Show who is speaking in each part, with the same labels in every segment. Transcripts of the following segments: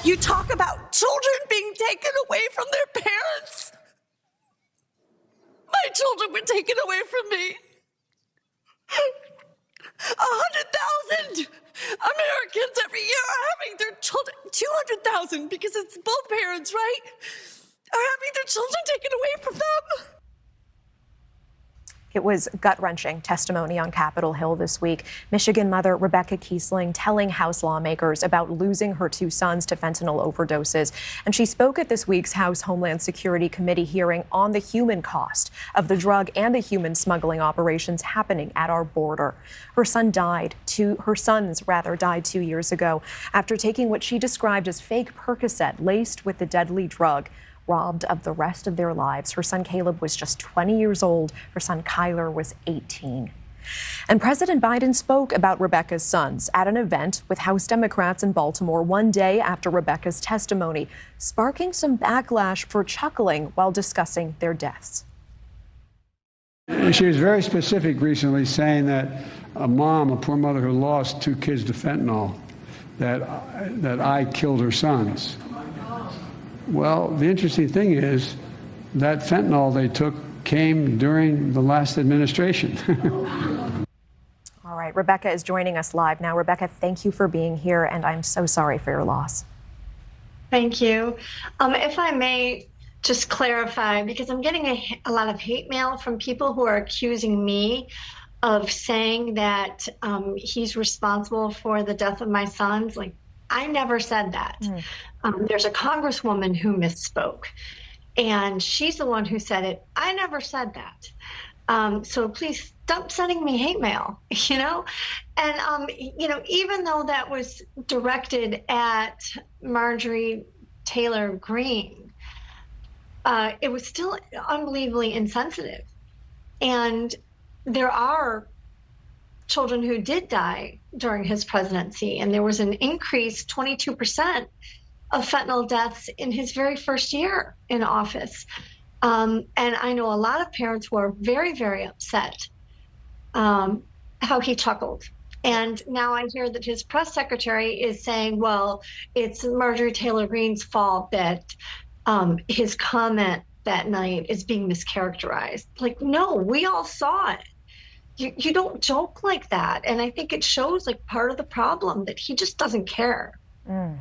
Speaker 1: You talk about children being taken away from their parents. My children were taken away from me. 100,000 Americans every year are having their children, 200,000 because it's both parents, right? Are having their children taken away from them.
Speaker 2: It was gut-wrenching testimony on Capitol Hill this week. Michigan mother Rebecca Kiessling telling House lawmakers about losing her two sons to fentanyl overdoses. And she spoke at this week's House Homeland Security Committee hearing on the human cost of the drug and the human smuggling operations happening at our border. Her sons died 2 years ago after taking what she described as fake Percocet laced with the deadly drug. Robbed of the rest of their lives. Her son Caleb was just 20 years old. Her son Kyler was 18. And President Biden spoke about Rebecca's sons at an event with House Democrats in Baltimore one day after Rebecca's testimony, sparking some backlash for chuckling while discussing their deaths.
Speaker 3: She was very specific recently, saying that a poor mother who lost 2 kids to fentanyl, that I killed her sons. Well, the interesting thing is that fentanyl they took came during the last administration.
Speaker 2: All right, Rebecca is joining us live now. Rebecca, thank you for being here, and I'm so sorry for your loss.
Speaker 4: Thank you. If I may just clarify, because I'm getting a lot of hate mail from people who are accusing me of saying that he's responsible for the death of my sons. Like, I never said that. There's a congresswoman who misspoke, and she's the one who said it. I never said that. So please stop sending me hate mail, you know? And, you know, even though that was directed at Marjorie Taylor Greene, it was still unbelievably insensitive. And there are children who did die during his presidency, and there was an increase, 22% of fentanyl deaths in his very first year in office. And I know a lot of parents were very, very upset how he chuckled. And now I hear that his press secretary is saying, well, it's Marjorie Taylor Greene's fault that his comment that night is being mischaracterized. Like, no, we all saw it. You don't joke like that. And I think it shows like part of the problem, that he just doesn't care.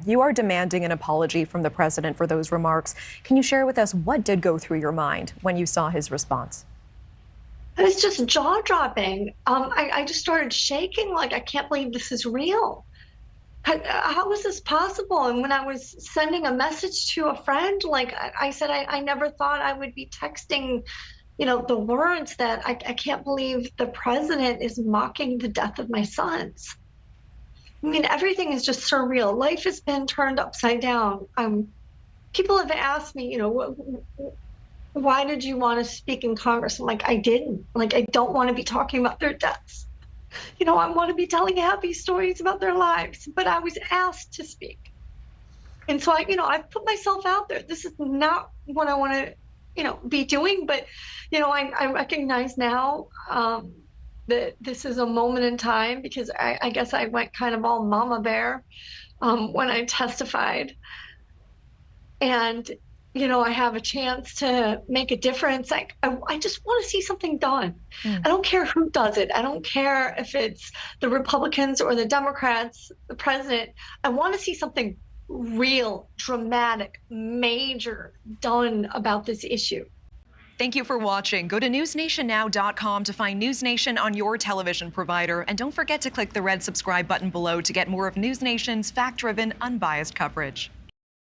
Speaker 2: You are demanding an apology from the president for those remarks. Can you share with us what did go through your mind when you saw his response?
Speaker 4: It was just jaw-dropping. I just started shaking, like, I can't believe this is real. How is this possible? And when I was sending a message to a friend, like I said, I never thought I would be texting, you know, the words that I can't believe the president is mocking the death of my sons. I mean, everything is just surreal. Life has been turned upside down. People have asked me, you know, why did you want to speak in Congress? I'm like, I didn't. Like, I don't want to be talking about their deaths. You know, I want to be telling happy stories about their lives, but I was asked to speak. And so I've put myself out there. This is not what I want to, you know, be doing, but, you know, I recognize now that this is a moment in time, because I guess I went kind of all mama bear when I testified. And, you know, I have a chance to make a difference. I just want to see something done. I don't care who does it. I don't care if it's the Republicans or the Democrats, the president. I want to see something real, dramatic, major done about this issue.
Speaker 5: Thank you for watching. Go to newsnationnow.com to find News Nation on your television provider. And don't forget to click the red subscribe button below to get more of News Nation's fact-driven, unbiased coverage.